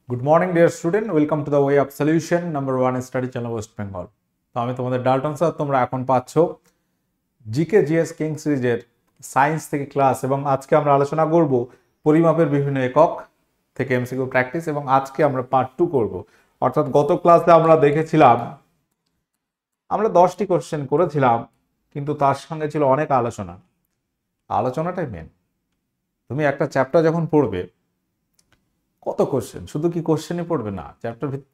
Good morning dear student, welcome to the way of solution number 1 study channel West Bengal. তো আমি তোমাদের Dalton sir. তোমরা এখন পাচ্ছ জিকে জিএস কিং সিরিজের সায়েন্স থেকে ক্লাস, এবং আজকে আমরা আলোচনা করব পরিমাপের বিভিন্ন একক থেকে এমসিকিউ প্র্যাকটিস, এবং আজকে আমরা পার্ট 2 করব। অর্থাৎ গত ক্লাসে আমরা দেখেছিলাম আমরা 10টি কোশ্চেন করেছিলাম, কিন্তু তার সঙ্গে ছিল অনেক আলোচনাটাই মেন। তুমি একটা চ্যাপ্টার যখন পড়বে, কত কোশ্চেন, শুধু কি কোশ্চেনই পড়বে না,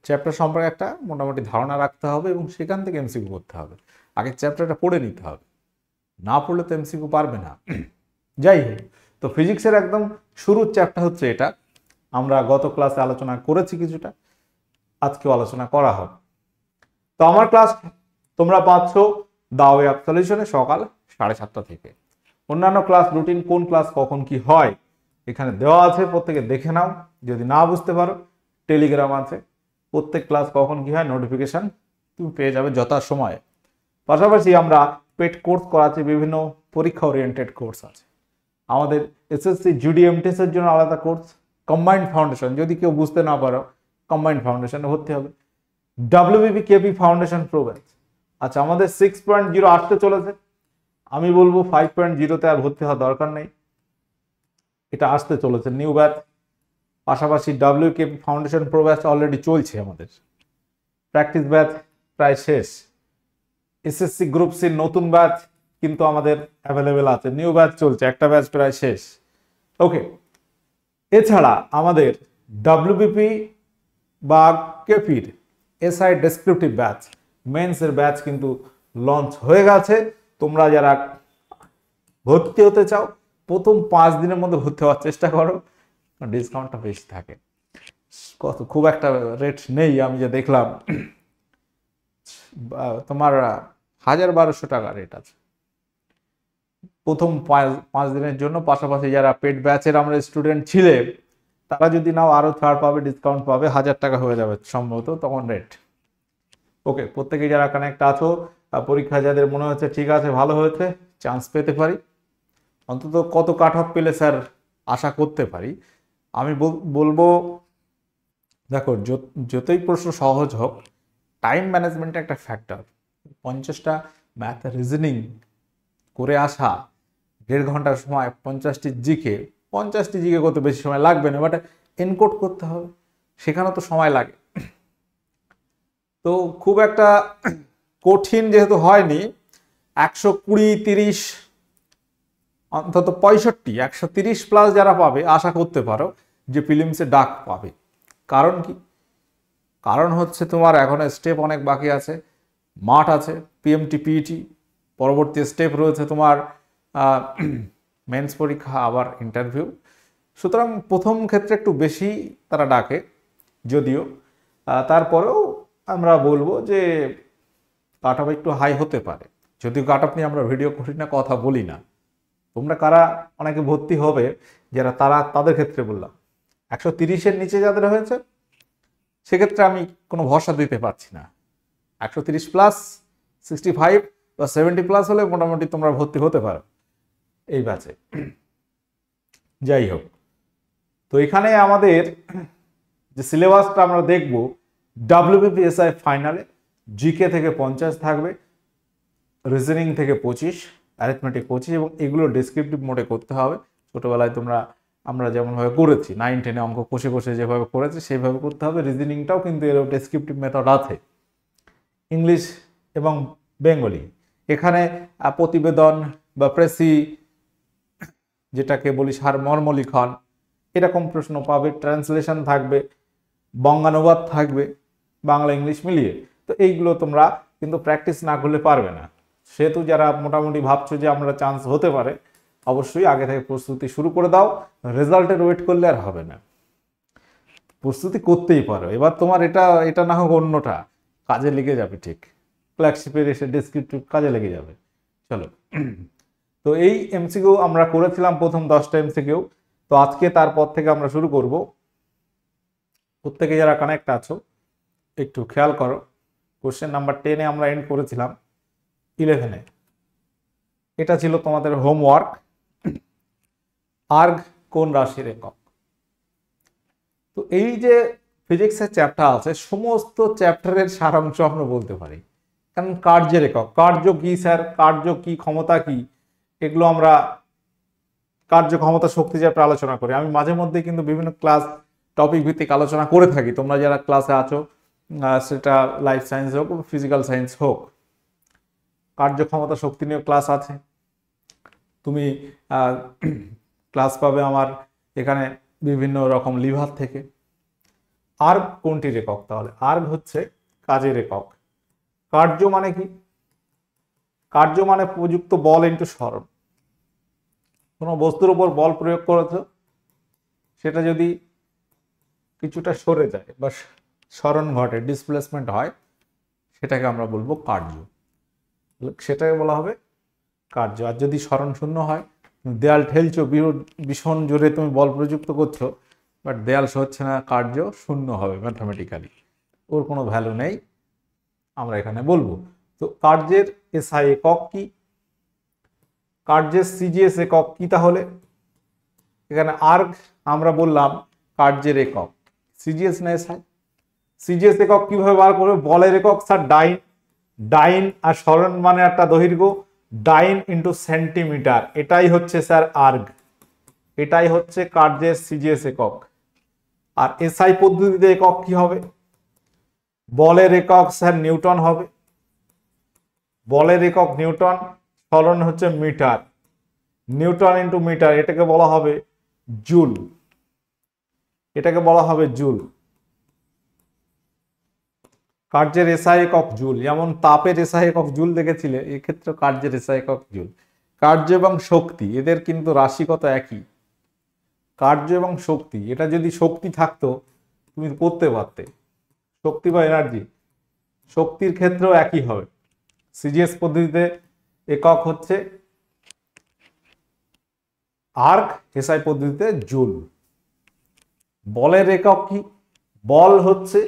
চ্যাপ্টার সম্পর্কে একটা মোটামুটি ধারণা রাখতে হবে এবং সেখান থেকে এমসিকিউ করতে হবে। আগে চ্যাপ্টারটা পড়ে নিতে হবে, না পড়লে তো এমসিকিউ পারবে না। যাই হোক, তো ফিজিক্সের একদম শুরুর চ্যাপ্টার হচ্ছে এটা। আমরা গত ক্লাসে আলোচনা করেছি কিছুটা, আজকেও আলোচনা করা হবে। তো আমার ক্লাস তোমরা পাচ্ছ দ্য ওয়ে অফ সলিউশনে সকাল 7:30 থেকে। অন্যান্য ক্লাস রুটিন কোন ক্লাস কখন কি হয় এখানে দেওয়া আছে, প্রত্যেকে দেখে নাও। যদি না বুঝতে পারো, টেলিগ্রাম আছে, প্রত্যেক ক্লাস কখন কি হয় নোটিফিকেশন তুমি পেয়ে যাবে যথাসময়ে। পাশাপাশি আমরা পেড কোর্স করাচ্ছি, বিভিন্ন পরীক্ষা ওরিয়েন্টেড কোর্স আছে আমাদের। এসএসসি জিডিএমটিএস এর জন্য আলাদা কোর্স, কম্বাইন্ড ফাউন্ডেশন, যদি কেউ বুঝতে না পারো কম্বাইন্ড ফাউন্ডেশনে ভর্তি হবে। WBP KP foundation pro batch. আচ্ছা, আমাদের 6.0 আসতে চলেছে, আমি বলবো 5.0-তে আর ভর্তি হওয়ার দরকার নেই, এটা আসতে চলেছে নিউ ব্যাচ। পাশাপাশি ডাব্লিউকেপি ফাউন্ডেশন প্রো ব্যাচ অলরেডি চলছে আমাদের, প্র্যাকটিস ব্যাচ প্রায় শেষ। এসএসসি গ্রুপ সির নতুন ব্যাচ কিন্তু আমাদের অ্যাভেলেবেল আছে, নিউ ব্যাচ চলছে, একটা ব্যাচ প্রায় শেষ। ওকে, এছাড়া আমাদের ডাব্লিউবিপি বা কেপির এসআই ডেসক্রিপটিভ ব্যাচ, মেন্সের ব্যাচ কিন্তু লঞ্চ হয়ে গেছে। তোমরা যারা ভর্তি হতে চাও, প্রথম 5 দিনের মধ্যে ভর্তি হওয়ার চেষ্টা করো, ডিসকাউন্টটা বেশি থাকে। খুব একটা রেট নেই, আমি যে দেখলাম তোমার 1,000-1,200 টাকা রেট আছে প্রথম 5 দিনের জন্য। পাশাপাশি যারা পেড ব্যাচের আমরা স্টুডেন্ট ছিলে, তারা যদি নাও আরো ছাড় পাবে, ডিসকাউন্ট পাবে, 1,000 টাকা হয়ে যাবে সম্ভবত তখন রেট। ওকে, প্রত্যেকে যারা কানেক্ট আছো, পরীক্ষা যাদের মনে হচ্ছে ঠিক আছে, ভালো হয়েছে, চান্স পেতে পারি, অন্তত কত কাট অফ পেলে স্যার আশা করতে পারি, আমি বলবো দেখো, যতই প্রশ্ন সহজ হোক, টাইম ম্যানেজমেন্ট একটা ফ্যাক্টর। 50টা ম্যাথ রিজনিং করে আসা, 1.5 ঘন্টার সময় 50টি জিকে করতে বেশি সময় লাগবে না, বাট এনকোড করতে হবে, সেখানে তো সময় লাগে। তো খুব একটা কঠিন যেহেতু হয়নি, 120-30 অন্তত 130 প্লাস যারা পাবে, আশা করতে পারো যে প্রিলিমসে ডাক পাবে। কারণ কি? কারণ হচ্ছে তোমার এখনো স্টেপ অনেক বাকি আছে, মাঠ আছে, পিএমটি পিইটি, পরবর্তী স্টেপ রয়েছে তোমার মেন্স পরীক্ষা, আবার ইন্টারভিউ। সুতরাং প্রথম ক্ষেত্রে একটু বেশি তারা ডাকে, যদিও তারপরেও আমরা বলবো যে কাট অফ একটু হাই হতে পারে। যদিও কাট অফ নিয়ে আমরা ভিডিও করি না, কথা বলি না। তোমরা কারা অনেকে ভর্তি হবে যারা, তাদের ক্ষেত্রে বললাম 130-এর নিচে যাদের হয়েছে, সেক্ষেত্রে আমি কোনো ভরসা দিতে পারছি না। 130 প্লাস, 65 বা 70 প্লাস হলে মোটামুটি তোমরা ভর্তি হতে পারো এই ব্যাচে। যাই হোক, তো এখানে আমাদের যে সিলেবাসটা আমরা দেখব, ডাব্লিউবিপিএসআই ফাইনালে জিকে থেকে 50 থাকবে, রিজনিং থেকে 25, অ্যারিথমেটিক 25, এবং এগুলো ডেসক্রিপটিভ মোডে করতে হবে। ছোটবেলায় আমরা যেমনভাবে করেছি, 9-10-এ অঙ্ক কষে কষে যেভাবে করেছি সেইভাবে করতে হবে। রিজনিংটাও কিন্তু এর ডেসক্রিপটিভ মেথড আছে, ইংলিশ এবং বেঙ্গলি। এখানে প্রতিবেদন বা প্রেসি, যেটাকে বলি সারমর্ম লিখন, এরকম প্রশ্ন পাবে। ট্রান্সলেশন থাকবে, বঙ্গানুবাদ থাকবে, বাংলা ইংলিশ মিলিয়ে। তো এইগুলো তোমরা কিন্তু প্র্যাকটিস না করলে পারবে না। সেহেতু যারা মোটামুটি ভাবছো যে আমরা চান্স হতে পারে, অবশ্যই আগে থেকে প্রস্তুতি শুরু করে দাও। রেজাল্টের ওয়েট করলে আর হবে না, প্রস্তুতি করতেই পারো। এবার তোমার এটা না হোক অন্যটা কাজে লেগে যাবে, ঠিক ফ্ল্যাগশিপের এসে ডেসক্রিপটিভ কাজে লেগে যাবে। চলো, তো এই এমসিকিউ আমরা করেছিলাম প্রথম 10টা এমসিকিউ। তো আজকে তারপর থেকে আমরা শুরু করব। প্রত্যেকে যারা কানেক্ট আছো একটু খেয়াল করো, কোশ্চেন নাম্বার 10-এ আমরা এন্ড করেছিলাম, 11-এ এটা ছিল তোমাদের হোমওয়ার্ক। আর্গ কোন রাশির একক? তো এই যে ফিজিক্সের চ্যাপ্টার আছে, সমস্ত চ্যাপ্টারের সারাংশ আমরা বলতে পারি। কারণ কার্যের একক, কার্য কি স্যার, কার্য কি, ক্ষমতা কি, এগুলো আমরা কার্য ক্ষমতা শক্তি চ্যাপ্টার আলোচনা করি। আমি মাঝে মধ্যে কিন্তু বিভিন্ন ক্লাস টপিক ভিত্তিক আলোচনা করে থাকি। তোমরা যারা ক্লাসে আছো, সেটা লাইফ সায়েন্স হোক, ফিজিক্যাল সায়েন্স হোক, কার্য ক্ষমতা শক্তি নিয়ে ক্লাস আছে। তুমি ক্লাস পাবে আমার এখানে বিভিন্ন রকম লিভার থেকে। আর্গ কোনটির একক? তাহলে আর্গ হচ্ছে কাজের একক। কার্য মানে কি? কার্য মানে প্রযুক্ত বল ইন্টু সরণ। কোনো বস্তুর উপর বল প্রয়োগ করেছ, সেটা যদি কিছুটা সরে যায় বা সরণ ঘটে, ডিসপ্লেসমেন্ট হয়, সেটাকে আমরা বলবো কার্য। সেটাকে বলা হবে কার্য। আর যদি সরণ শূন্য হয়, দেয়াল ঠেলছো, ভীষণ জোরে তুমি বল প্রযুক্ত করছো, বাট দেয়াল সরছে না, কার্য শূন্য হবে ম্যাথমেটিক্যালি, ওর কোনো ভ্যালু নেই, আমরা এখানে বলবো। তো কার্যের এসআই একক কি? কার্যের সিজিএস একক কি? তাহলে এখানে আর্গ আমরা বললাম কার্যের একক, সিজিএস না এসআই? সিজিএস একক কিভাবে বার করবে? বলের একক স্যার ডাইন, ডাইন আর সরণ মানে একটা দৈর্ঘ্য, ডাইন ইন্টু সেন্টিমিটার, এটাই হচ্ছে স্যার আর্গ, এটাই হচ্ছে কার্যের সিজিএস একক। আর এসআই পদ্ধতিতে একক কি হবে? বলের একক স্যার নিউটন হবে, বলের একক নিউটন, সরণ হচ্ছে মিটার, নিউটন ইন্টু মিটার, এটাকে বলা হবে জুল, এটাকে বলা হবে জুল। কার্যের এসআই একক জুল, যেমন তাপের এসআই একক জুল দেখেছিলে, এক্ষেত্রে কার্যের এসআই একক জুল। কার্য এবং শক্তি এদের কিন্তু রাশিগত একই, কার্য এবং শক্তি, এটা যদি শক্তি থাকতো তুমি করতে পারতে, শক্তি বা এনার্জি, শক্তির ক্ষেত্রেও একই হবে। সিজিএস পদ্ধতিতে একক হচ্ছে আর্ক, এসআই পদ্ধতিতে জুল। বলের একক কি? বল হচ্ছে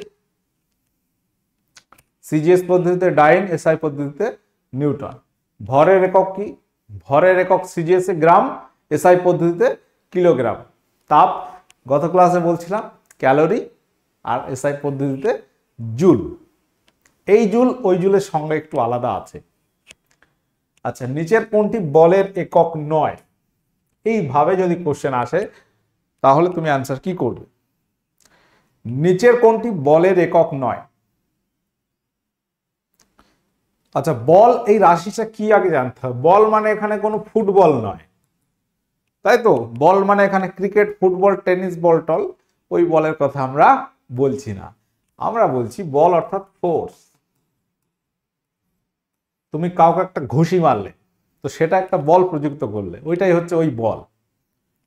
সিজিএস পদ্ধতিতে ডাইন, এসআই পদ্ধতিতে নিউটন। ভরের একক কি? ভরের একক সিজিএস এ গ্রাম, এসআই পদ্ধতিতে কিলোগ্রাম। তাপ গত ক্লাসে বলছিলাম ক্যালোরি, আর এসআই পদ্ধতিতে জুল। এই জুল ওই জুলের সংজ্ঞা একটু আলাদা আছে। আচ্ছা, নিচের কোনটি বলের একক নয়? এইভাবে যদি কোশ্চেন আসে তাহলে তুমি অ্যান্সার কি করবে? নিচের কোনটি বলের একক নয়? আচ্ছা, বল এই রাশিটা কি আগে জানতে হবে। বল মানে এখানে কোনো ফুটবল নয়, তাই তো? বল মানে এখানে ক্রিকেট, ফুটবল, টেনিস বল টল, ওই বলের কথা আমরা বলছি না। আমরা বলছি বল অর্থাৎ ফোর্স। তুমি কাউকে একটা ঘুষি মারলে, তো সেটা একটা বল প্রযুক্ত করলে, ওইটাই হচ্ছে ওই বল।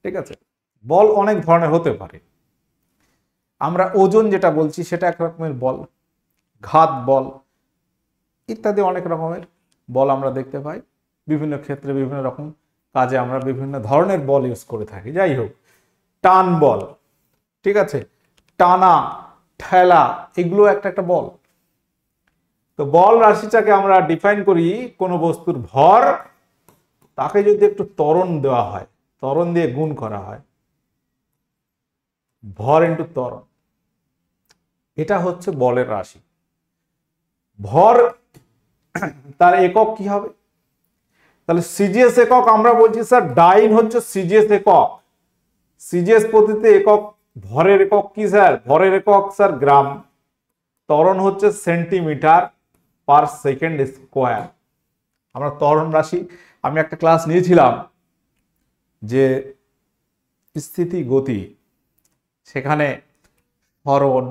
ঠিক আছে? বল অনেক ধরনের হতে পারে। আমরা ওজন যেটা বলছি সেটা এক রকমের বল, ঘাত বল ইত্যাদি অনেক রকমের বল আমরা দেখতে পাই। বিভিন্ন ক্ষেত্রে বিভিন্ন রকম কাজে আমরা বিভিন্ন ধরনের বল ইউজ করে থাকি। যাই হোক, টান বল, ঠিক আছে, টানা, ঠেলা, এগুলো একটা একটা বল। তো বল রাশিটাকে আমরা ডিফাইন করি, কোনো বস্তুর ভর, তাকে যদি একটু ত্বরণ দেওয়া হয়, ত্বরণ দিয়ে গুণ করা হয়, ভর ইন্টু ত্বরণ, এটা হচ্ছে বলের রাশি। ভর তার একক কি হবে? তাহলে সিজিএস একক আমরা বলছি স্যার ডাইন হচ্ছে সিজিএস একক। সিজিএস পদ্ধতিতে একক ভরের একক কি স্যার? ভরের একক স্যার গ্রাম, ত্বরণ হচ্ছে সেন্টিমিটার পার সেকেন্ড স্কোয়ার। আমরা ত্বরণ রাশি, আমি একটা ক্লাস নিয়েছিলাম যে স্থিতি গতি, সেখানে সরণ,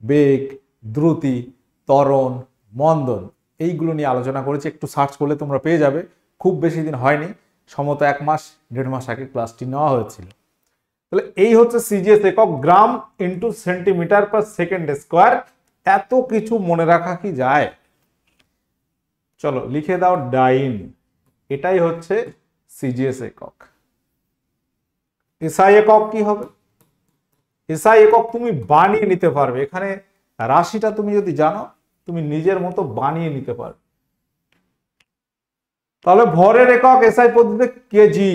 বেগ, দ্রুতি, ত্বরণ, মন্দন, এইগুলো নিয়ে আলোচনা করেছি। একটু সার্চ করলে তোমরা পেয়ে যাবে। খুব বেশি দিন হয়নি, সম্ভবত 1 মাস 1.5 মাস আগে ক্লাসটি নেওয়া হয়েছিল। তাহলে এই হচ্ছে সিজিএস একক, গ্রাম ইন্টু সেন্টিমিটার পার সেকেন্ড স্কোয়ার। এত কিছু মনে রাখা কি যায়? চলো লিখে দাও ডাইন, এটাই হচ্ছে সিজিএস একক। এসআই একক কি হবে? এসআই একক তুমি বানিয়ে নিতে পারবে, এখানে রাশিটা তুমি যদি জানো তুমি নিজের মতো বানিয়ে নিতে পারবে। তাহলে ভরের একক এসআই পদ্ধতিতে কেজি,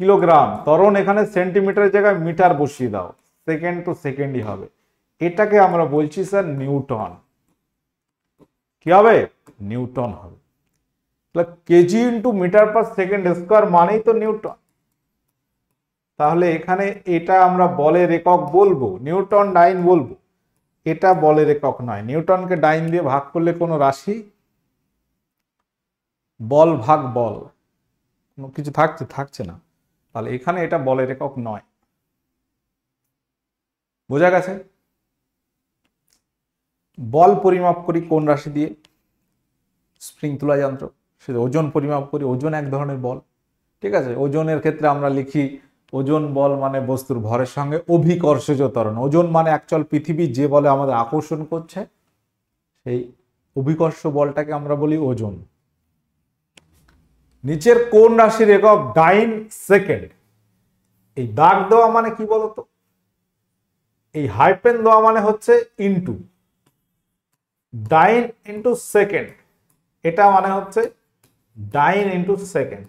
কিলোগ্রাম, ত্বরণ এখানে সেন্টিমিটারের জায়গায় মিটার বসিয়ে দাও, সেকেন্ড টু সেকেন্ডই হবে। এটাকে আমরা বলছি স্যার নিউটন। কি হবে? নিউটন হবে। তাহলে KG into metre per second square মানেই তো নিউটন। তাহলে এখানে এটা আমরা বলের একক বলবো, নিউটন ডাইন বলবো, এটা বলের একক নয়। নিউটনকে ডাইন দিয়ে ভাগ করলে কোনো রাশি, বল ভাগ বল, কোনো কিছু থাকছে না। তাহলে এখানে এটা বলের একক নয়। বোঝা গেছে? বল পরিমাপ করি কোন রাশি দিয়ে? স্প্রিং তুলা যন্ত্র। সে ওজন পরিমাপ করি, ওজন এক ধরনের বল। ঠিক আছে, ওজনের ক্ষেত্রে আমরা লিখি ওজন বল মানে বস্তুর ভরের সঙ্গে অভিকর্ষজ ত্বরণ। ওজন মানে অ্যাকচুয়াল পৃথিবী যে বলে আমাদের আকর্ষণ করছে, সেই অভিকর্ষ বলটাকে আমরা বলি ওজন। নিচের কোন রাশির একক ডাইন সেকেন্ড? এই দাগ দেওয়া মানে কি বলতো? এই হাইপেন দেওয়া মানে হচ্ছে ইনটু, ডাইন ইনটু সেকেন্ড, এটা মানে হচ্ছে ডাইন ইনটু সেকেন্ড।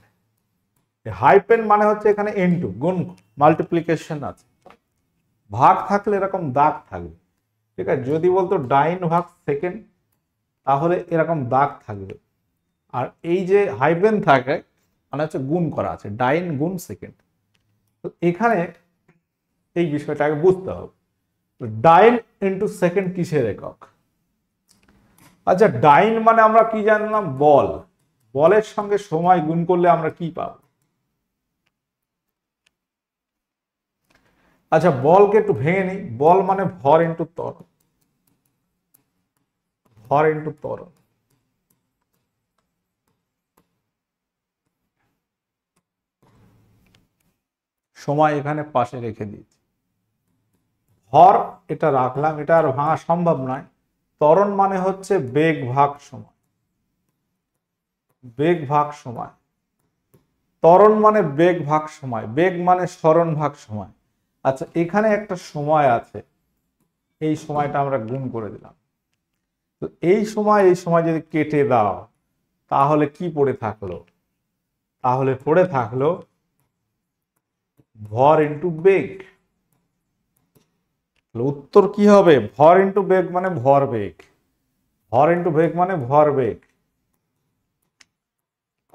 হাইপেন মানে হচ্ছে এখানে ইনটু, গুণ, মাল্টিপ্লিকেশন আছে। ভাগ থাকলে এরকম দাগ থাকবে। ঠিক আছে, যদি বলতো ডাইন ভাগ সেকেন্ড তাহলে এরকম দাগ থাকবে। আর এই যে হাইপেন থাকে মানে হচ্ছে গুণ করা আছে, ডাইন গুণ সেকেন্ড। তো এখানে এই বিষয়টাকে বুঝতে হবে। ডাইন ইনটু সেকেন্ড কিসের একক? আচ্ছা, ডাইন মানে আমরা কি জানলাম? বল। বলের সঙ্গে সময় গুণ করলে আমরা কি পাবো? আচ্ছা, বলকে একটু ভেঙে নিই। বল মানে ভর ইনটু ত্বরণ, ভর ইনটু ত্বরণ। সময় এখানে পাশে রেখে দিয়েছি। ভর এটা রাখলাম, এটা আর ভাঙা সম্ভব নয়। ত্বরণ মানে হচ্ছে বেগ ভাগ সময়, বেগ ভাগ সময়। ত্বরণ মানে বেগ ভাগ সময়, বেগ মানে সরণ ভাগ সময়। আচ্ছা, এখানে একটা সময় আছে, এই সময়টা আমরা গুণ করে দিলাম। তো এই সময় যদি কেটে দাও তাহলে কি পড়ে থাকলো? তাহলে পড়ে থাকলো ভর ইনটু বেগ। উত্তর কি হবে? ভর ইনটু বেগ মানে ভর বেগ, ভর ইনটু বেগ মানে ভর বেগ।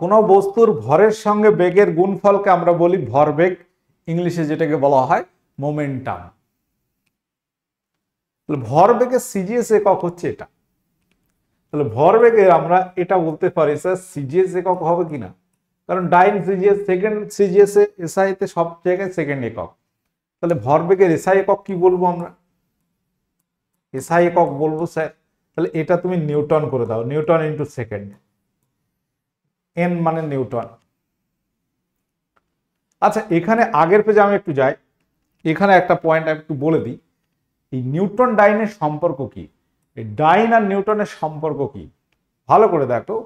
কোন বস্তুর ভরের সঙ্গে বেগের গুণফলকে আমরা বলি ভরবেগ, ইংলিশে যেটাকে বলা হয় মোমেন্টাম। তাহলে ভরবেগের সিজিএস একক হচ্ছে এটা। তাহলে ভরবেগের আমরা এটা বলতে পারি স্যার সিজিএস একক হবে কিনা, কারণ ডাইন সিজিএস, সেকেন্ড সিজিএস এ, এসআই তে সব জায়গায় সেকেন্ড একক। তাহলে ভরবেগের এসআই একক কি বলবো আমরা? এসআই একক বলবো স্যার। তাহলে এটা তুমি নিউটন করে দাও, নিউটন ইনটু সেকেন্ড, এন মানে নিউটন। আচ্ছা, এখানে আগের পেজে আমি একটু যাই, এখানে একটা পয়েন্ট একটু বলে দিই। এই নিউটন ডাইনের সম্পর্ক কি? এই ডাইন আর নিউটনের সম্পর্ক কি ভালো করে দেখো।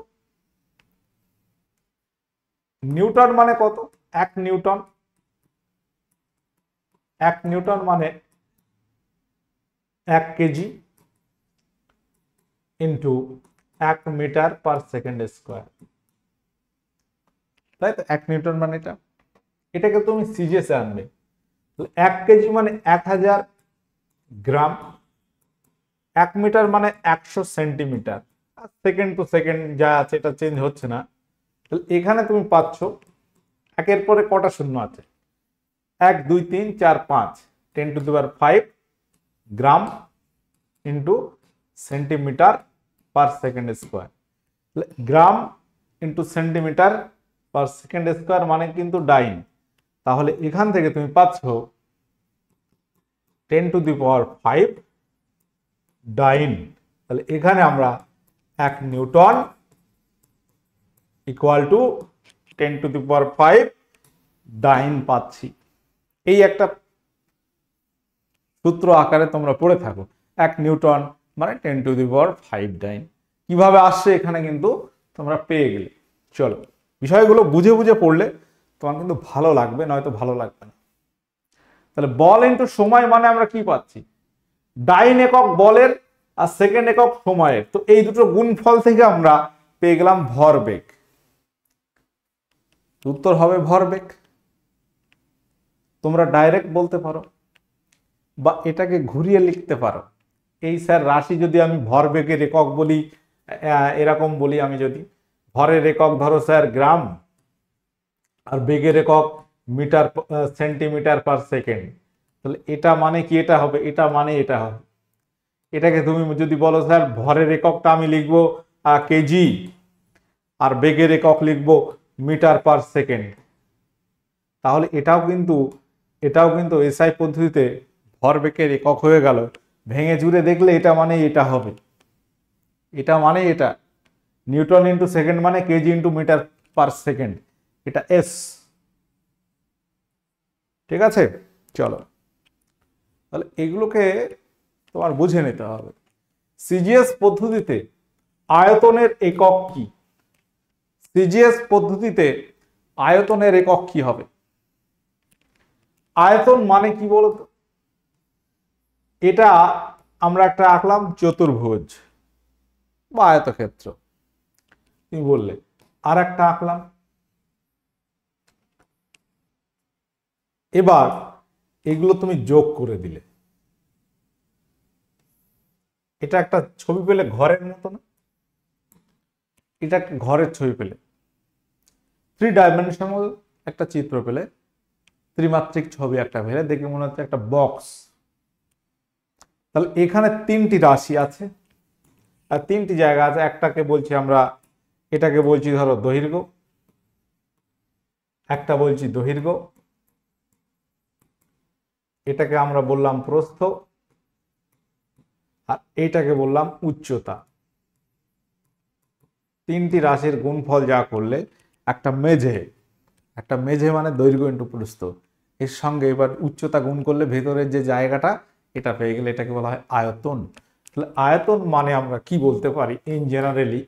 নিউটন মানে কত? 1 নিউটন। 1 নিউটন মানে 1 KG into 1 metre per second square. তাই তো, 1 নিউটন মানে এটা। এটাকে তুমি সিজিএসে আনবে। 1 কেজি মানে 1000 গ্রাম, 1 মিটার মানে 100 সেন্টিমিটার। সেকেন্ড টু সেকেন্ড যা আছে এটা চেঞ্জ হচ্ছে না। তাহলে এখানে তুমি পাচ্ছ, একের পরে কটা শূন্য আছে? 1 2 3 4 5, 10⁵ গ্রাম ইন্টু সেন্টিমিটার পার second square. Gram into centimetre পার সেকেন্ড স্কোয়ার মানে কিন্তু ডাইন। তাহলে এখান থেকে তুমি পাচ্ছ 10⁵ ডাইন। তাহলে এখানে আমরা 1 নিউটন ইকুয়াল টু 10⁵ ডাইন পাচ্ছি। এই একটা সূত্র আকারে তোমরা পড়ে থাকো, 1 নিউটন মানে 10⁵ ডাইন। কিভাবে আসছে এখানে কিন্তু তোমরা পেয়ে গেলে। চলো, বিষয়গুলো বুঝে বুঝে পড়লে তোমার কিন্তু ভালো লাগবে, নয়তো ভালো লাগবে না। তাহলে বল ইনটু সময় মানে আমরা কি পাচ্ছি? ডাইন একক বলের আর সেকেন্ড একক সময়ের। তো এই দুটো গুণফল থেকে আমরা পেয়ে গেলাম ভরবেগ। উত্তর হবে ভরবেগ। তোমরা ডাইরেক্ট বলতে পারো বা এটাকে ঘুরিয়ে লিখতে পারো। এই স্যার রাশি যদি আমি ভরবেগের একক বলি, এরকম বলি, আমি যদি ভরের একক ধরো স্যার গ্রাম আর বেগের একক মিটার সেন্টিমিটার পার সেকেন্ড, তাহলে এটা মানে কি এটা হবে, এটা মানে এটা হবে। এটাকে তুমি যদি বলো স্যার ভরের এককটা আমি লিখবো কেজি আর বেগের একক লিখবো মিটার পার সেকেন্ড, তাহলে এটাও কিন্তু এসআই পদ্ধতিতে ভরবেগের একক হয়ে গেল। ভেঙে চুরে দেখলে এটা মানে এটা হবে, এটা মানে এটা নিউটন ইন্টু সেকেন্ড মানে KG into metre per second, এটা এস। ঠিক আছে, চলো তাহলে এগুলোকে তোমার বুঝে নিতে হবে। সিজিএস পদ্ধতিতে আয়তনের একক কি? সিজিএস পদ্ধতিতে আয়তনের একক কি হবে? আয়তন মানে কি বলতো? এটা আমরা একটা আঁকলাম চতুর্ভুজ বা আয়তক্ষেত্র, তুমি বললে আর একটা আঁকলাম। এবার এগুলো তুমি যোগ করে দিলে, এটা একটা ছবি পেলে ঘরের মতো না? এটা ঘরের ছবি পেলে, 3 ডাইমেনশনাল একটা চিত্র পেলে, ত্রিমাত্রিক ছবি একটা পেলে, দেখে মনে হচ্ছে একটা বক্স। তাহলে এখানে 3টি রাশি আছে আর 3টি জায়গা আছে। একটাকে বলছি আমরা, এটাকে বলছি ধরো দৈর্ঘ্য, একটা বলছি দৈর্ঘ্য, এটাকে আমরা বললাম প্রস্থ, আর এইটাকে বললাম উচ্চতা। 3টি রাশির গুণফল যা করলে একটা মেঝে মানে দৈর্ঘ্য ইন্টু প্রস্থ, এর সঙ্গে এবার উচ্চতা গুণ করলে ভেতরের যে জায়গাটা এটা পেয়ে গেলে এটাকে বলা হয় আয়তন। তাহলে আয়তন মানে আমরা কি বলতে পারি ইন জেনারেলি?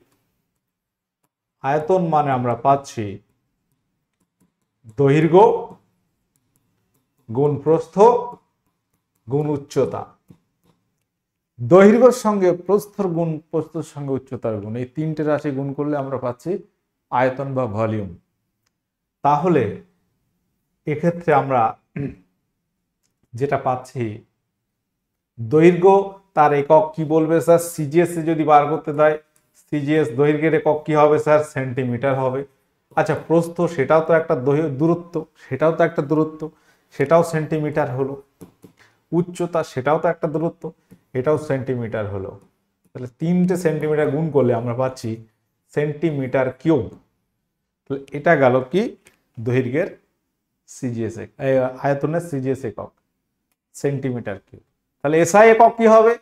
আয়তন মানে আমরা পাচ্ছি দৈর্ঘ্য গুণ প্রস্থ গুণ উচ্চতা। দৈর্ঘ্যের সঙ্গে প্রস্থর গুণ, প্রস্থের সঙ্গে উচ্চতার গুণ, এই 3টে রাশি গুণ করলে আমরা পাচ্ছি আয়তন বা ভলিউম। তাহলে এক্ষেত্রে আমরা যেটা পাচ্ছি, দৈর্ঘ্য তার একক কি বলবে স্যার? সিজিএস যদি বার করতে দেয়, সিজিএস দৈর্ঘ্যের একক কি হবে স্যার? সেন্টিমিটার হবে। আচ্ছা প্রস্থ, সেটাও তো একটা দূরত্ব, সেটাও সেন্টিমিটার হলো। উচ্চতা, সেটাও তো একটা দূরত্ব, এটাও সেন্টিমিটার হলো। তাহলে 3টে সেন্টিমিটার গুণ করলে আমরা পাচ্ছি সেন্টিমিটার কিউব। তাহলে এটা গেল কি দৈর্ঘ্যের সিজিএস, আয়তনের সিজিএস একক সেন্টিমিটার কিউব। তাহলে এসআই একক কি হবে?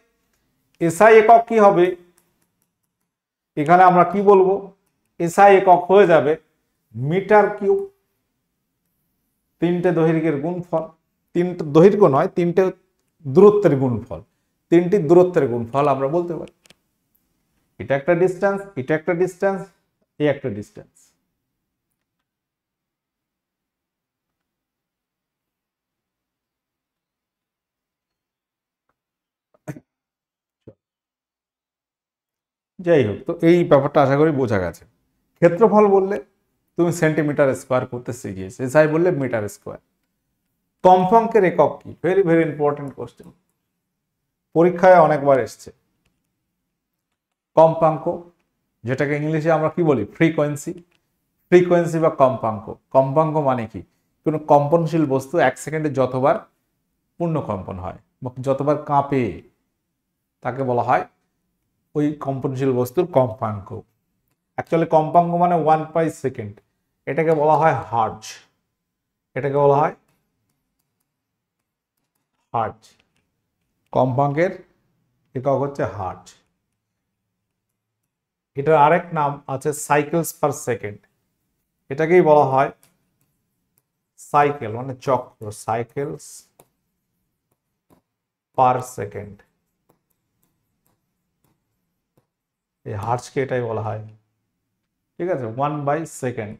এসআই একক কি হবে? এখানে আমরা কি বলবো? এসআই একক হয়ে যাবে মিটার কিউব। 3টে দৈর্ঘ্যের গুণফল, 3টে দৈর্ঘ্য নয়, 3টে দূরত্বের গুণফল, 3টি দূরত্বের গুণফল আমরা বলতে পারি। এটা একটা ডিস্টেন্স, এটা একটা ডিস্টেন্স, এই একটা ডিস্টেন্স। যাই হোক, তো এই ব্যাপারটা আশা করি বোঝা গেছে। ক্ষেত্রফল বললে তুমি সেন্টিমিটার স্কোয়ার করতে শিখিয়েছে, এসআই বললে মিটার স্কোয়ার। কম্পাঙ্কের একক কি? ভেরি ভেরি ইম্পর্টেন্ট কোশ্চেন, পরীক্ষায় অনেকবার এসছে। কম্পাঙ্ক, যেটাকে ইংলিশে আমরা কি বলি? ফ্রিকোয়েন্সি। ফ্রিকোয়েন্সি বা কম্পাঙ্ক। কম্পাঙ্ক মানে কি? কোনো কম্পনশীল বস্তু 1 সেকেন্ডে যতবার পূর্ণ কম্পন হয় বা যতবার কাঁপে তাকে বলা হয় ওই কম্পনশীল বস্তুর কম্পাঙ্ক। অ্যাকচুয়ালি কম্পাঙ্ক মানে 1/সেকেন্ড, এটাকে বলা হয় হার্জ, এটাকে বলা হয় হার্জ। কম্পাঙ্কের একক হচ্ছে হার্জ। এটার আরেক নাম আছে সাইকেলস পার সেকেন্ড, এটাকেই বলা হয় সাইকেল মানে চক্র, সাইকেলস পার সেকেন্ড। এই হার্জকে এটাই বলা হয়, ঠিক আছে, 1/সেকেন্ড।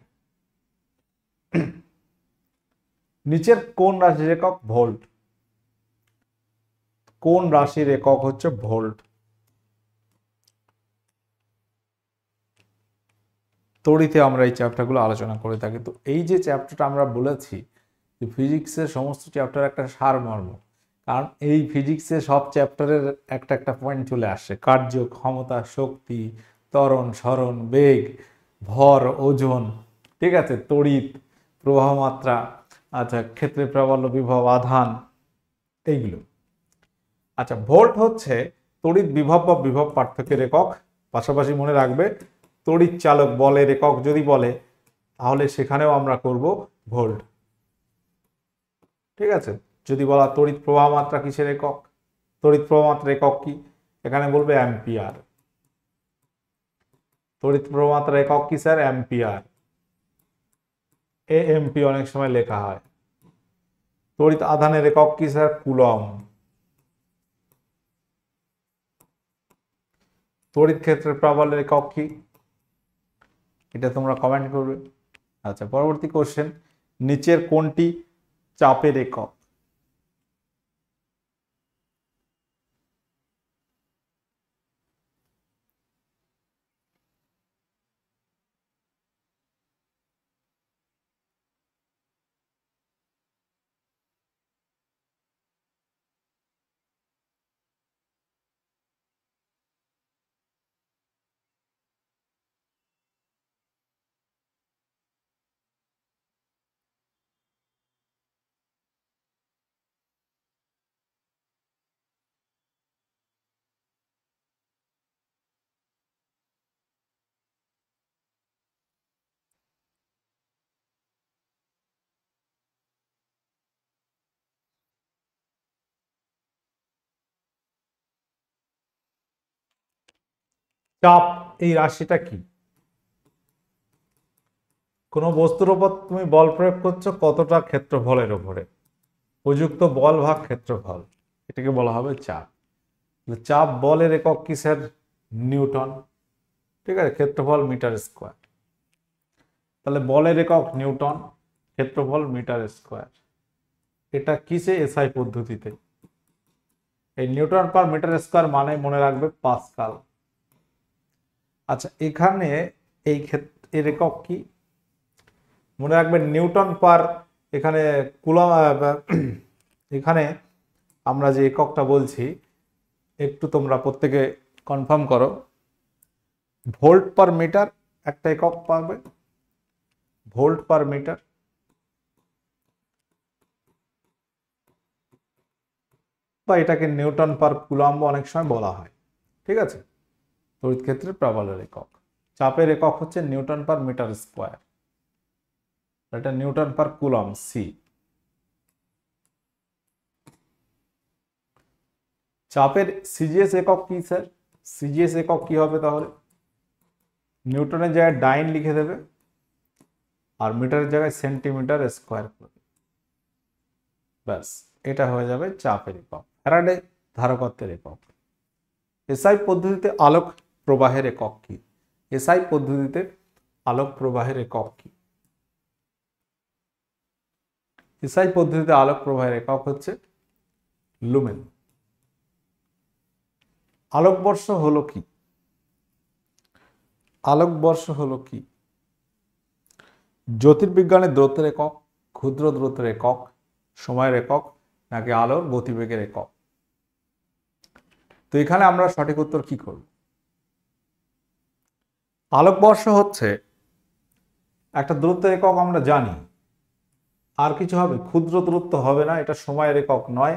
নিচের কোন রাশির একক? ভোল্ট। কোন রাশির একক হচ্ছে ভোল্ট? তড়িতে আমরা এই চ্যাপ্টারগুলো আলোচনা করে থাকি। তো এই যে চ্যাপ্টারটা আমরা বলেছি যে ফিজিক্সের সমস্ত চ্যাপ্টার একটা সারমর্ম, কারণ এই ফিজিক্সে সব চ্যাপ্টারের একটা একটা পয়েন্ট চলে আসে, কার্য, ক্ষমতা, শক্তি, ত্বরণ, সরণ, বেগ, ভর, ওজন, ঠিক আছে, তড়িৎ, প্রবাহ মাত্রা, আচ্ছা ক্ষেত্রে প্রাবল্য, বিভব, আধান, এইগুলো। আচ্ছা, ভোল্ট হচ্ছে তড়িৎ বিভব বা বিভব পার্থক্যের একক। পাশাপাশি মনে রাখবে তড়িৎ চালক বলের একক যদি বলে তাহলে সেখানেও আমরা করব ভোল্ট, ঠিক আছে। যদি বলা তড়িৎ প্রবাহ মাত্রা কিসের একক, তড়িৎ প্রবাহ মাত্রার একক কি, এখানে বলবে অ্যাম্পিয়ার। তড়িৎ প্রবাহ মাত্রার একক কি স্যার? অ্যাম্পিয়ার। এএমপি অনেক সময় লেখা হয়। তড়িৎ আধানের একক কি স্যার? কুলম। তড়িৎ ক্ষেত্রের প্রাবল্যের একক কি, এটা তোমরা কমেন্ট করবে। আচ্ছা, পরবর্তী কোশ্চেন, নিচের কোনটি চাপের একক? চাপ এই রাশিটা কি? কোন বস্তুর উপর তুমি বল প্রয়োগ করছো কতটা ক্ষেত্রফলের উপরে, প্রযুক্ত বল ভাগ ক্ষেত্রফল, এটাকে বলা হবে চাপ। চাপ বলের একক কি স্যার? নিউটন, ঠিক আছে, ক্ষেত্রফল মিটার স্কোয়ার। তাহলে বলের একক নিউটন, ক্ষেত্রফল মিটার স্কোয়ার। এটা কিসে? এসআই পদ্ধতিতে। এই নিউটন পার মিটার স্কোয়ার মানে মনে রাখবে পাস্কাল। আচ্ছা, এখানে এই ক্ষেত্রের একক কি মনে রাখবেন? নিউটন পার, এখানে কুলম, এখানে আমরা যে এককটা বলছি একটু তোমরা প্রত্যেকে কনফার্ম করো। ভোল্ট পার মিটার একটা একক পাবে, ভোল্ট পার মিটার, বা এটাকে নিউটন পার কুলম্ব অনেক সময় বলা হয়, ঠিক আছে। তড়িৎ ক্ষেত্রের প্রাবল্যের একক। চাপের একক হচ্ছে নিউটন পার মিটার স্কোয়ার, এটা নিউটন পার কুলম সি। চাপের সিজিএস একক কি স্যার? সিজিএস একক কি হবে তাহলে? নিউটনের জায়গায় ডাইন লিখে দেবে আর মিটারের জায়গায় সেন্টিমিটার স্কোয়ার করবে, ব্যাস এটা হয়ে যাবে চাপের একক। ফ্যারাডে ধারকত্বের একক। এসআই পদ্ধতিতে আলোক প্রবাহের একক কি? এসআই পদ্ধতিতে আলোক প্রবাহের একক কি? এসআই পদ্ধতিতে আলোক প্রবাহের একক হচ্ছে লুমেন। আলোকবর্ষ হলো কি? আলোকবর্ষ হলো কি? জ্যোতির্বিজ্ঞানের দূরত্বের একক, ক্ষুদ্র দূরত্বের একক, সময়ের একক, নাকি আলোর গতিবেগের একক? তো এখানে আমরা সঠিক উত্তর কি করব? আলোকবর্ষ হচ্ছে একটা দূরত্বের একক আমরা জানি, আর কিছু হবে? ক্ষুদ্র দূরত্ব হবে না, এটা সময়ের একক নয়,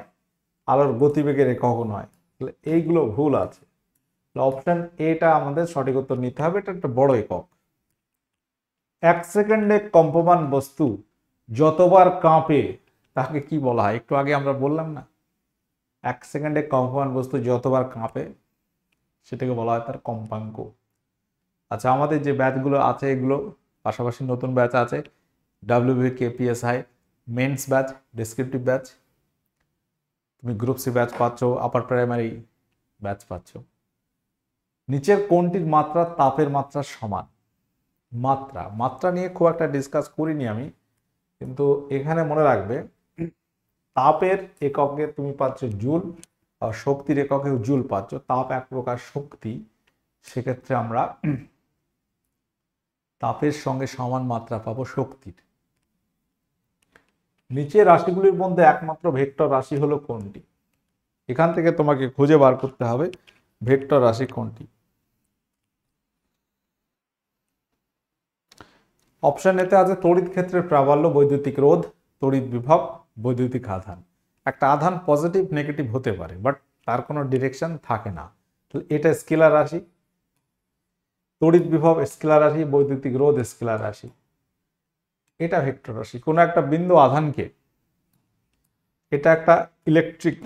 আলোর গতিবেগের এককও নয়। এইগুলো ভুল আছে। অপশন এটা আমাদের সঠিক উত্তর নিতে হবে, এটা একটা বড় একক। 1 সেকেন্ডে কম্পমান বস্তু যতবার কাঁপে তাকে কি বলা হয়? একটু আগে আমরা বললাম না, 1 সেকেন্ডে কম্পমান বস্তু যতবার কাঁপে সেটাকে বলা হয় তার কম্পাঙ্ক। আচ্ছা, আমাদের যে ব্যাচগুলো আছে এগুলো, পাশাপাশি নতুন ব্যাচ আছে WBKPSI mains batch, descriptive batch, তুমি গ্রুপ সি ব্যাচ পাচ্ছ, আপার প্রাইমারি ব্যাচ পাচ্ছ। নিচের কোনটির মাত্রা তাপের মাত্রার সমান? মাত্রা নিয়ে খুব একটা ডিসকাস করিনি আমি, কিন্তু এখানে মনে রাখবে তাপের এককে তুমি পাচ্ছ জুল, আর শক্তির এককেও জুল পাচ্ছ। তাপ এক প্রকার শক্তি, সেক্ষেত্রে আমরা তাপের সঙ্গে সমান মাত্রা পাবো শক্তির। নিচের রাশিগুলির মধ্যে একমাত্র ভেক্টর রাশি হলো কোনটি? এখান থেকে তোমাকে খুঁজে বার করতে হবে ভেক্টর রাশি কোনটি। অপশন এতে আছে তড়িৎ ক্ষেত্রের প্রাবল্য, বৈদ্যুতিক রোধ, তড়িৎ বিভব, বৈদ্যুতিক আধান। একটা আধান পজিটিভ নেগেটিভ হতে পারে, বাট তার কোনো ডিরেকশন থাকে না। এটা স্কেলার রাশি, তড়িৎ বিভব স্কেলার রাশি, বৈদ্যুতিক রোধ স্কেলার রাশি। এটা ভেক্টর রাশি। কোনো একটা বিন্দু আধানকে, এটা একটা ইলেকট্রিক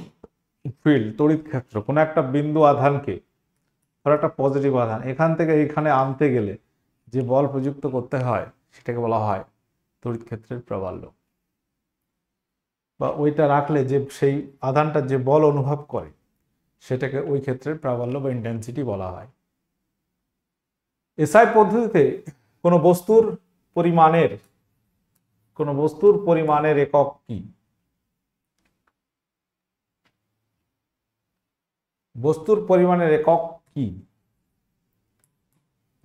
ফিল্ড, তড়িৎ ক্ষেত্র, কোনো একটা বিন্দু আধানকে, ধরো একটা পজিটিভ আধান, এখান থেকে এখানে আনতে গেলে যে বল প্রযুক্ত করতে হয় সেটাকে বলা হয় তড়িৎ ক্ষেত্রের প্রাবল্য। বা ওইটা রাখলে যে সেই আধানটা যে বল অনুভব করে সেটাকে ওই ক্ষেত্রের প্রাবল্য বা ইন্টেন্সিটি বলা হয়। এসআই পদ্ধতিতে কোনো বস্তুর পরিমাণের একক কি? বস্তুর পরিমাণের একক কি?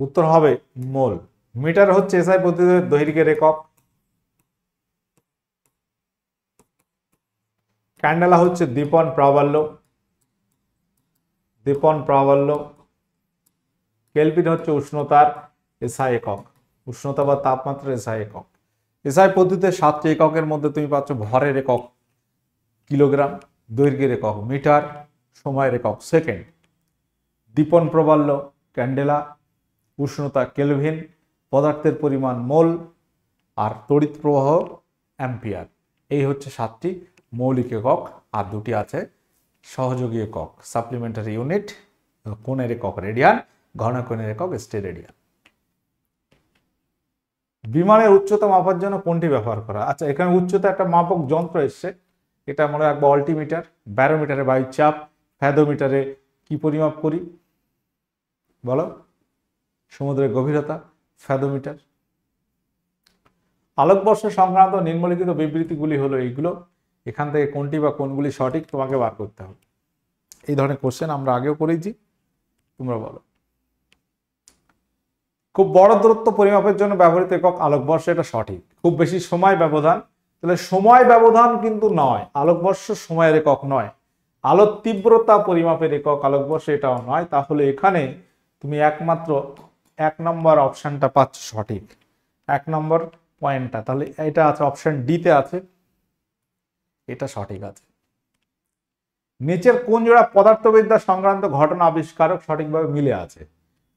উত্তর হবে মোল। মিটার হচ্ছে এসআই পদ্ধতিতে দৈর্ঘ্যের একক। ক্যান্ডেলা হচ্ছে দীপন প্রাবল্য। কেলভিন হচ্ছে উষ্ণতার এসআই একক, উষ্ণতা বা তাপমাত্রার এসআই একক। এসআই পদ্ধতিতে 7টি এককের মধ্যে তুমি পাচ্ছ ভরের একক কিলোগ্রাম, দৈর্ঘ্যের একক মিটার, সময়ের একক সেকেন্ড। দীপন প্রাবল্য ক্যান্ডেলা, উষ্ণতা কেলভিন, পদার্থের পরিমাণ মোল, আর তড়িৎ প্রবাহ অ্যাম্পিয়ার। এই হচ্ছে 7টি মৌলিক একক। আর দুটি আছে সহযোগী একক, সাপ্লিমেন্টারি ইউনিট, কোণের একক রেডিয়ান, ঘনকোণের একক স্টেরেডিয়ান। বিমানের উচ্চতা মাপার জন্য কোনটি ব্যবহার করা? আচ্ছা, এখানে উচ্চতা একটা মাপক যন্ত্র এসছে, এটা মনে রাখবো অল্টিমিটার। ব্যারোমিটারে বায়ুর চাপ, ফ্যাদোমিটারে কি পরিমাপ করি বলো? সমুদ্রের গভীরতা, ফ্যাদোমিটার। আলোকবর্ষ সংক্রান্ত নিম্নলিখিত বিবৃতিগুলি হলো এইগুলো, এখান থেকে কোনটি বা কোনগুলি সঠিক তোমাকে বার করতে হবে। এই ধরনের কোশ্চেন আমরা আগেও করেছি, তোমরা বলো। খুব বড় দূরত্ব পরিমাপের জন্য ব্যবহৃত একক আলোকবর্ষ, এটা সঠিক। খুব বেশি সময় ব্যবধান, তাহলে সময় ব্যবধান কিন্তু নয়, আলোকবর্ষ সময়ের একক নয়। আলোর তীব্রতা পরিমাপের একক আলোকবর্ষ, এটাও নয়। তাহলে এখানে তুমি একমাত্র 1 নম্বর অপশনটা পাচ্ছ সঠিক, 1 নম্বর পয়েন্টটা। তাহলে এটা আছে অপশন ডিতে আছে, এটা সঠিক আছে। নিচের কোন জোড়া পদার্থবিদ্যা সংক্রান্ত ঘটনা আবিষ্কারক সঠিকভাবে মিলে আছে?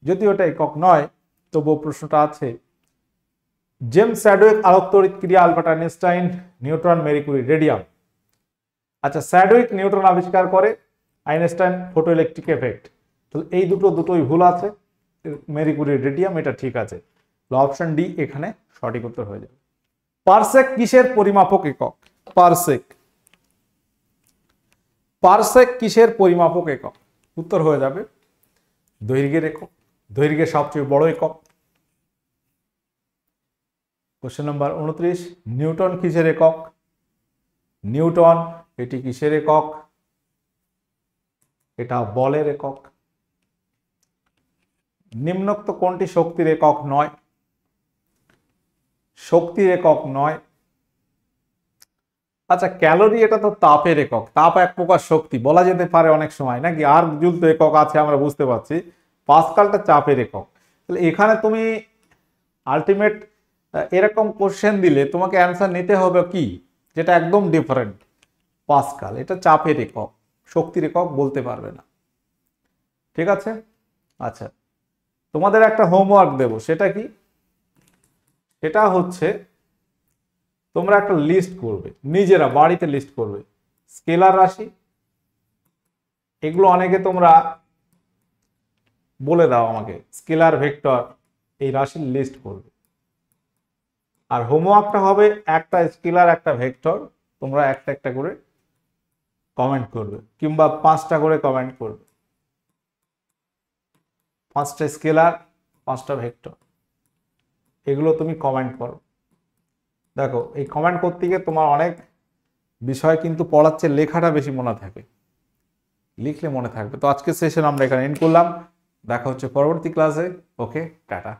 যদি ওটা একক নয় তবুও প্রশ্নটা আছে। জেমস স্যাডউইক আলোক তড়িৎ ক্রিয়া, Albert Einstein, Newton, Marie Curie, radium. আচ্ছা, স্যাডউইক নিউটন আবিষ্কার করে, আইনস্টাইন ফটো ইলেকট্রিক এফেক্ট। তো এই দুটোই ভুল আছে। মেরি কুরি, রেডিয়াম, এটা ঠিক আছে। অপশন ডি এখানে সঠিক উত্তর হয়ে যাবে। পারসেক কিসের পরিমাপক একক? পারসেক কিসের পরিমাপক একক? উত্তর হয়ে যাবে দৈর্ঘ্যের একক, দৈর্ঘ্যের সবচেয়ে বড় একক। কোশ্চেন নাম্বার 29, নিউটন কিসের একক? নিউটন, এটি কিসের একক? এটা বলের একক। নিম্নোক্ত কোনটি শক্তির একক নয়? শক্তির একক নয়। আচ্ছা, ক্যালোরি, এটা তো তাপের একক। তাপ এক প্রকার শক্তি বলা যেতে পারে অনেক সময়, নাকি? আর জুল তো একক আছে, আমরা বুঝতে পারছি। পাস্কালটা চাপের একক। তাহলে এখানে তুমি আলটিমেট এরকম কোশ্চেন দিলে তোমাকে অ্যান্সার নিতে হবে কি, যেটা একদম ডিফারেন্ট। পাস্কাল, এটা চাপের একক, শক্তির একক বলতে পারবে না। ঠিক আছে? আচ্ছা, তোমাদের একটা হোমওয়ার্ক দেব, সেটা কি? সেটা হচ্ছে তোমরা একটা লিস্ট করবে, নিজেরা বাড়িতে লিস্ট করবে। স্কেলার রাশি, এগুলো অনেকে তোমরা বলে দাও আমাকে, স্কেলার ভেক্টর, এই রাশির লিস্ট করবে। আর হোমওয়ার্কটা হবে একটা স্কেলার একটা ভেক্টর, তোমরা একটা একটা করে কমেন্ট করবে, কিংবা 5টা করে কমেন্ট করবে। 5টা স্কেলার, 5টা ভেক্টর, এগুলো তুমি কমেন্ট করো। দেখো, এই কমেন্ট করতে গিয়ে তোমার অনেক বিষয় কিন্তু পড়াচ্ছে, লেখাটা বেশি মনে থাকে, লিখলে মনে থাকবে। তো আজকের সেশন আমরা এখানে এন্ড করলাম। দেখা হচ্ছে পরবর্তী ক্লাসে। ওকে, টাটা।